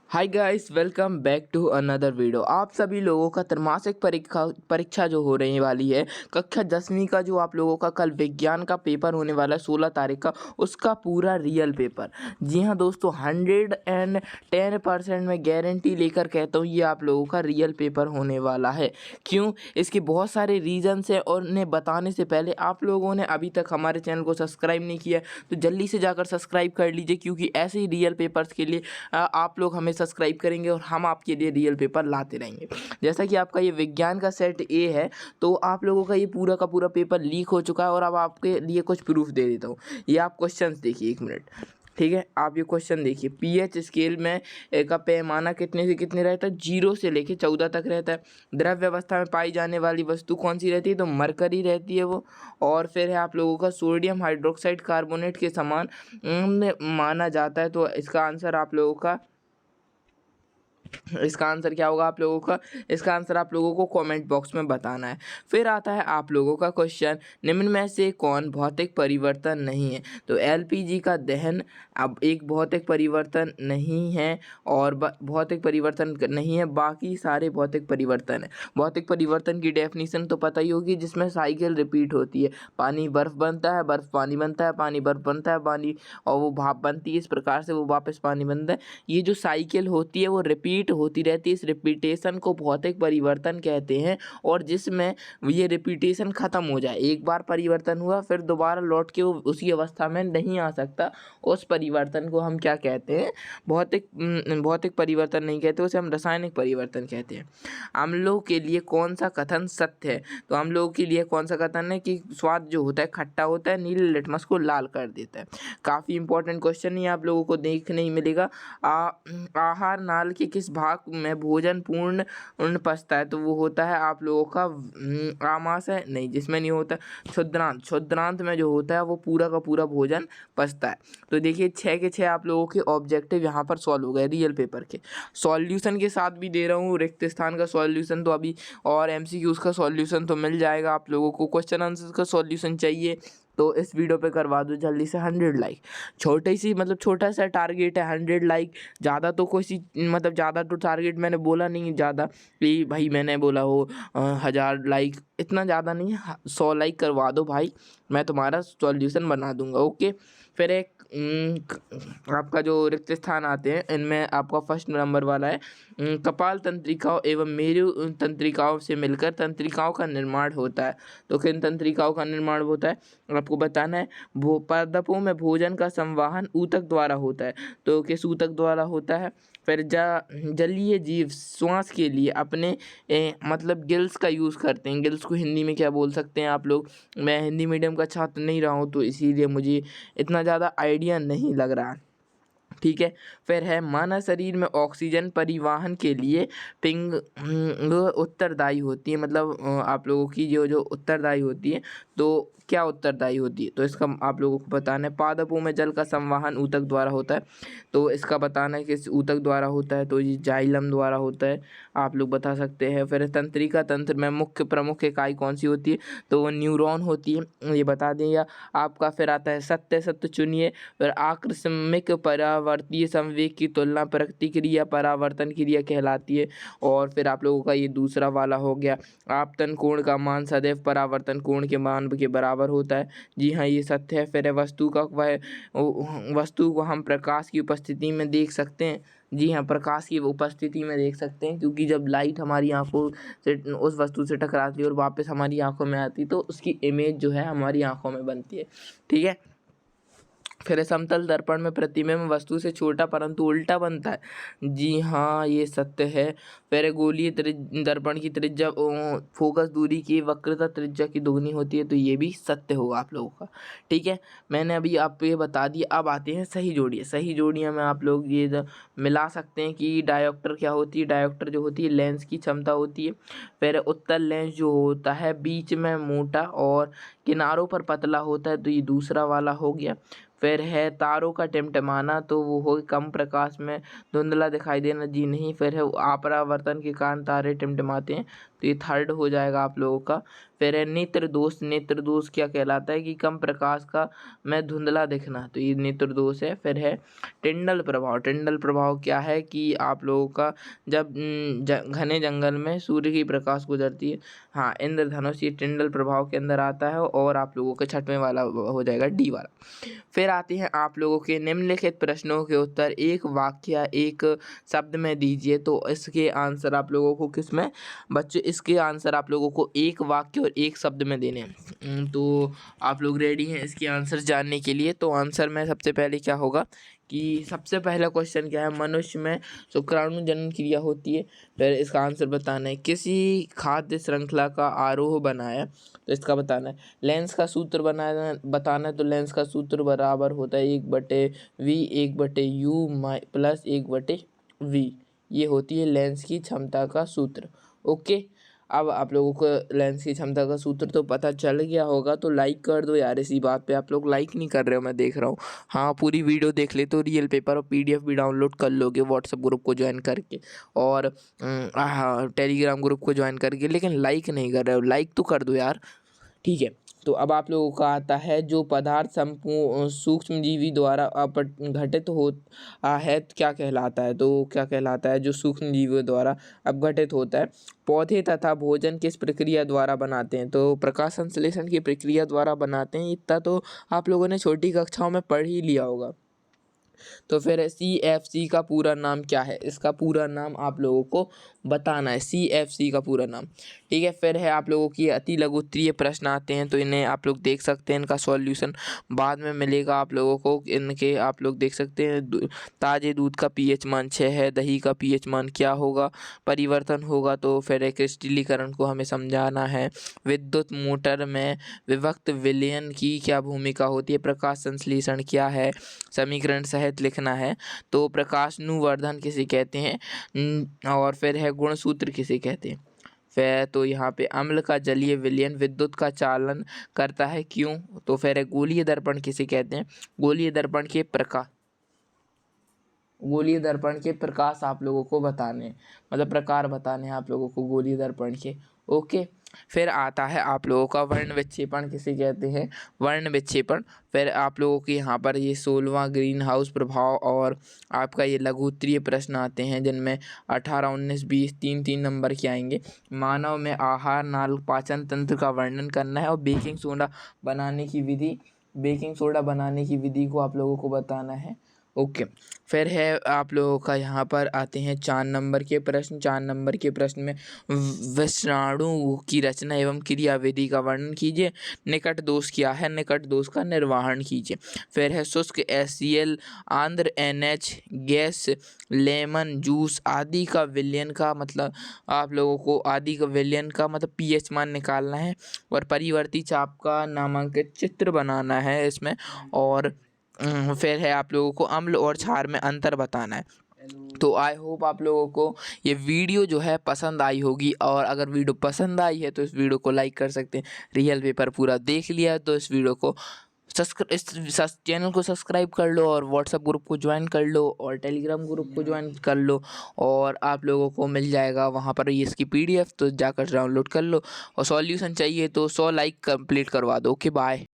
Hi guys, welcome back to another video. आप सभी लोगों का त्रैमासिक परीक्षा जो हो रही वाली है, कक्षा 10वीं का जो आप लोगों का कल विज्ञान का पेपर होने वाला है 16 तारीख का, उसका पूरा रियल पेपर। जी हाँ दोस्तों, 110% में गारंटी लेकर कहता हूँ ये आप लोगों का रियल पेपर होने वाला है। क्यों? इसके बहुत सारे रीज़न्स हैं और उन्हें बताने से पहले आप लोगों ने अभी तक हमारे चैनल को सब्सक्राइब नहीं किया तो जल्दी से जाकर सब्सक्राइब कर लीजिए, क्योंकि ऐसे ही रियल पेपर्स के लिए आप लोग हमें सब्सक्राइब करेंगे और हम आपके लिए रियल पेपर लाते रहेंगे। जैसा कि आपका ये विज्ञान का सेट ए है, तो आप लोगों का ये पूरा का पूरा पेपर लीक हो चुका है और अब आपके लिए कुछ प्रूफ दे देता हूँ। ये आप क्वेश्चंस देखिए, एक मिनट, ठीक है। आप ये क्वेश्चन देखिए, पीएच स्केल में का पैमाना कितने से कितने रहता है? 0 से लेके 14 तक रहता है। द्रव्य अवस्था में पाई जाने वाली वस्तु कौन सी रहती है? तो मरकरी रहती है वो। और फिर है आप लोगों का सोडियम हाइड्रोक्साइड कार्बोनेट के समान माना जाता है। तो इसका आंसर आप लोगों का इसका आंसर क्या होगा आप लोगों का? इसका आंसर आप लोगों को कमेंट बॉक्स में बताना है। फिर आता है आप लोगों का क्वेश्चन, निम्न में से कौन भौतिक परिवर्तन नहीं है? तो एलपीजी का दहन अब एक भौतिक परिवर्तन नहीं है, और भौतिक परिवर्तन नहीं है, बाकी सारे भौतिक परिवर्तन है। भौतिक परिवर्तन की डेफिनेशन तो पता ही होगी, जिसमें साइकिल रिपीट होती है। पानी बर्फ बनता है, बर्फ पानी बनता है, पानी बर्फ बनता है, पानी और वो भाप बनती है, इस प्रकार से वो वापस पानी बनता है। ये जो साइकिल होती है वो रिपीट होती रहती है। इस रिपीटेशन को भौतिक परिवर्तन कहते हैं। और जिसमें ये रिपीटेशन खत्म हो जाए, एक बार परिवर्तन हुआ फिर दोबारा लौट के वो उसी अवस्था में नहीं आ सकता, उस परिवर्तन को हम क्या कहते हैं? भौतिक परिवर्तन नहीं कहते, उसे हम रासायनिक परिवर्तन कहते हैं। हम लोग के लिए कौन सा कथन सत्य है? तो हम लोग के लिए कौन सा कथन है कि स्वाद जो होता है खट्टा होता है, नीले लिटमस को लाल कर देता है। काफ़ी इंपॉर्टेंट क्वेश्चन ये आप लोगों को देखने ही मिलेगा। आहार नाल के किस भाग में भोजन पूर्ण पचता है? तो वो होता है आप लोगों का आमाशय नहीं, जिसमें नहीं होता। क्षुद्रांत, क्षुद्रांत में जो होता है वो पूरा का पूरा भोजन पचता है। तो देखिए 6 के 6 आप लोगों के ऑब्जेक्टिव यहाँ पर सॉल्व हो गए रियल पेपर के। सॉल्यूशन के साथ भी दे रहा हूँ, रिक्त स्थान का सॉल्यूशन तो अभी, और एमसीक्यूज का सॉल्यूशन तो मिल जाएगा आप लोगों को। क्वेश्चन आंसर का सॉल्यूशन चाहिए तो इस वीडियो पे करवा दो जल्दी से 100 लाइक। छोटी सी मतलब छोटा सा टारगेट है 100 लाइक। ज़्यादा तो कोई सी मतलब ज़्यादा तो टारगेट मैंने बोला नहीं ज़्यादा, कि भाई मैंने बोला हो 1000 लाइक, इतना ज़्यादा नहीं है। 100 लाइक करवा दो भाई, मैं तुम्हारा सॉल्यूशन बना दूंगा, ओके। फिर एक आपका जो रिक्त स्थान आते हैं, इनमें आपका फर्स्ट नंबर वाला है, कपाल तंत्रिकाओं एवं मेरु तंत्रिकाओं से मिलकर तंत्रिकाओं का निर्माण होता है। तो किन तंत्रिकाओं का निर्माण होता है आपको बताना है। पादपों में भोजन का संवाहन ऊतक द्वारा होता है। तो किस ऊतक द्वारा होता है? फिर जलीय जीव श्वास के लिए अपने मतलब गिल्स का यूज़ करते हैं। गिल्स को हिंदी में क्या बोल सकते हैं आप लोग? मैं हिंदी मीडियम का छात्र नहीं रहा हूँ, तो इसीलिए मुझे इतना ज़्यादा आइडिया नहीं लग रहा, ठीक है। फिर है मानव शरीर में ऑक्सीजन परिवहन के लिए पिंग उत्तरदायी होती है। मतलब आप लोगों की जो उत्तरदायी होती है, तो क्या उत्तरदायी होती है? तो इसका आप लोगों को बताना है। पादपों में जल का संवहन ऊतक द्वारा होता है, तो इसका बताना है किस ऊतक द्वारा होता है? तो ये जाइलम द्वारा होता है, आप लोग बता सकते हैं। फिर तंत्रिका तंत्र में मुख्य प्रमुख इकाई कौन सी होती है? तो वो न्यूरॉन होती है, ये बता दें या आपका। फिर आता है सत्य सत्य चुनिए। फिर आकस्मिक परावर्तीय संवेग की तुलना प्रतिक्रिया परावर्तन क्रिया कहलाती है। और फिर आप लोगों का ये दूसरा वाला हो गया, आपतन कोण का मान सदैव परावर्तन कोण के मान के बराबर होता है। जी हाँ, ये सत्य है। फिर वस्तु को हम प्रकाश की उपस्थिति में देख सकते हैं। जी हाँ, प्रकाश की उपस्थिति में देख सकते हैं, क्योंकि जब लाइट हमारी आंखों से उस वस्तु से टकराती है और वापस हमारी आंखों में आती है, तो उसकी इमेज जो है हमारी आंखों में बनती है, ठीक है। फिर समतल दर्पण में प्रतिबिंब वस्तु से छोटा परंतु उल्टा बनता है। जी हाँ, ये सत्य है। फिर गोलीय दर्पण की त्रिज्या फोकस दूरी की वक्रता त्रिज्या की दोगुनी होती है, तो ये भी सत्य होगा आप लोगों का, ठीक है। मैंने अभी आपको ये बता दिया। अब आते हैं सही जोड़ियाँ। सही जोड़ियाँ में आप लोग ये मिला सकते हैं कि डायोप्टर क्या होती है? डायोप्टर जो होती है लेंस की क्षमता होती है। फिर उत्तल लेंस जो होता है बीच में मोटा और किनारों पर पतला होता है, तो ये दूसरा वाला हो गया। फिर है तारों का टिमटिमाना, तो वो हो कम प्रकाश में धुंधला दिखाई देना, जी नहीं। फिर है अपरावर्तन के कारण तारे टिमटिमाते हैं, तो ये थर्ड हो जाएगा आप लोगों का। फिर है नेत्र दोष, नेत्र दोष क्या कहलाता है कि कम प्रकाश का में धुंधला दिखना, तो ये नेत्र दोष है। फिर है टिंडल प्रभाव, टिंडल प्रभाव क्या है कि आप लोगों का जब घने जंगल में सूर्य की प्रकाश गुजरती है, हाँ इंद्रधनुष, ये टिंडल प्रभाव के अंदर आता है और आप लोगों के छठवें वाला हो जाएगा डी वाला। फिर आते हैं आप लोगों के निम्नलिखित प्रश्नों के उत्तर एक वाक्य या एक शब्द में दीजिए, तो इसके आंसर आप लोगों को किसमें बच्चे, इसके आंसर आप लोगों को एक वाक्य और एक शब्द में देने हैं। तो आप लोग रेडी हैं इसके आंसर जानने के लिए? तो आंसर में सबसे पहले क्या होगा कि सबसे पहला क्वेश्चन क्या है, मनुष्य में शुक्राणु जनन क्रिया होती है। फिर इसका आंसर बताना है। किसी खाद्य श्रृंखला का आरोह बनाया, तो इसका बताना है। लेंस का सूत्र बताना है, तो लेंस का सूत्र बराबर होता है 1/v 1/u प्लस 1/v। ये होती है लेंस की क्षमता का सूत्र। ओके, अब आप लोगों को लेंस की क्षमता का सूत्र तो पता चल गया होगा, तो लाइक कर दो यार। इसी बात पे आप लोग लाइक नहीं कर रहे हो, मैं देख रहा हूँ। हाँ, पूरी वीडियो देख ले तो रियल पेपर और पीडीएफ भी डाउनलोड कर लोगे व्हाट्सएप ग्रुप को ज्वाइन करके, और टेलीग्राम ग्रुप को ज्वाइन करके, लेकिन लाइक नहीं कर रहे हो। लाइक तो कर दो यार, ठीक है। तो अब आप लोगों का आता है, जो पदार्थ सूक्ष्म जीवी द्वारा अपघटित होता है क्या कहलाता है? तो क्या कहलाता है जो सूक्ष्म जीवियों द्वारा अपघटित होता है? पौधे तथा भोजन किस प्रक्रिया द्वारा बनाते हैं? तो प्रकाश संश्लेषण की प्रक्रिया द्वारा बनाते हैं। इतना तो आप लोगों ने छोटी कक्षाओं में पढ़ ही लिया होगा। तो फिर CFC का पूरा नाम क्या है? इसका पूरा नाम आप लोगों को बताना है, CFC का पूरा नाम, ठीक है। फिर है आप लोगों की अति लघु उत्तरीय प्रश्न आते हैं, तो इन्हें आप लोग देख सकते हैं। इनका सॉल्यूशन बाद में मिलेगा आप लोगों को। इनके आप लोग देख सकते हैं। ताजे दूध का pH मान 6 है, दही का pH मान क्या होगा, परिवर्तन होगा। तो फिर एक क्रिस्टलीकरण को हमें समझाना है। विद्युत मोटर में विभक्त विलयन की क्या भूमिका होती है? प्रकाश संश्लेषण क्या है, समीकरण सहित लिखना है। तो प्रकाशनुवर्धन किसे कहते हैं, और फिर है गुणसूत्र किसे कहते हैं। फिर तो यहाँ पे अम्ल का जलीय विलयन विद्युत का चालन करता है, क्यों? तो फिर है गोलीय दर्पण किसे कहते हैं? गोलीय दर्पण के प्रकाश आप लोगों को बताने, मतलब प्रकार बताने हैं आप लोगों को गोलीय दर्पण के। ओके, फिर आता है आप लोगों का वर्ण विक्षेपण किसे कहते हैं? वर्ण विक्षेपण। फिर आप लोगों के यहाँ पर ये 16वां ग्रीन हाउस प्रभाव, और आपका ये लघु उत्तरीय प्रश्न आते हैं जिनमें 18, 19, 20 3 नंबर के आएंगे। मानव में आहार नाल पाचन तंत्र का वर्णन करना है, और बेकिंग सोडा बनाने की विधि को आप लोगों को बताना है। ओके, फिर है आप लोगों का यहाँ पर आते हैं 4 नंबर के प्रश्न। 4 नंबर के प्रश्न में विषाणु की रचना एवं क्रियाविधि का वर्णन कीजिए। निकट दोष क्या है? निकट दोष का निर्वहन कीजिए। फिर है शुष्क HCl, Andhra NH gas, lemon juice आदि का विलयन का मतलब आप लोगों को मतलब pH मान निकालना है, और परिवर्ती चाप का नामांकित चित्र बनाना है इसमें। और फिर है आप लोगों को अम्ल और क्षार में अंतर बताना है। तो आई होप आप लोगों को ये वीडियो जो है पसंद आई होगी, और अगर वीडियो पसंद आई है तो इस वीडियो को लाइक कर सकते हैं। रियल पेपर पूरा देख लिया है तो इस वीडियो को इस चैनल को सब्सक्राइब कर लो, और व्हाट्सएप ग्रुप को ज्वाइन कर लो, और टेलीग्राम ग्रुप को ज्वाइन कर लो, और आप लोगों को मिल जाएगा वहाँ पर ये इसकी PDF, तो जाकर डाउनलोड कर लो। और सॉल्यूशन चाहिए तो 100 लाइक कंप्लीट करवा दो। Okay, bye.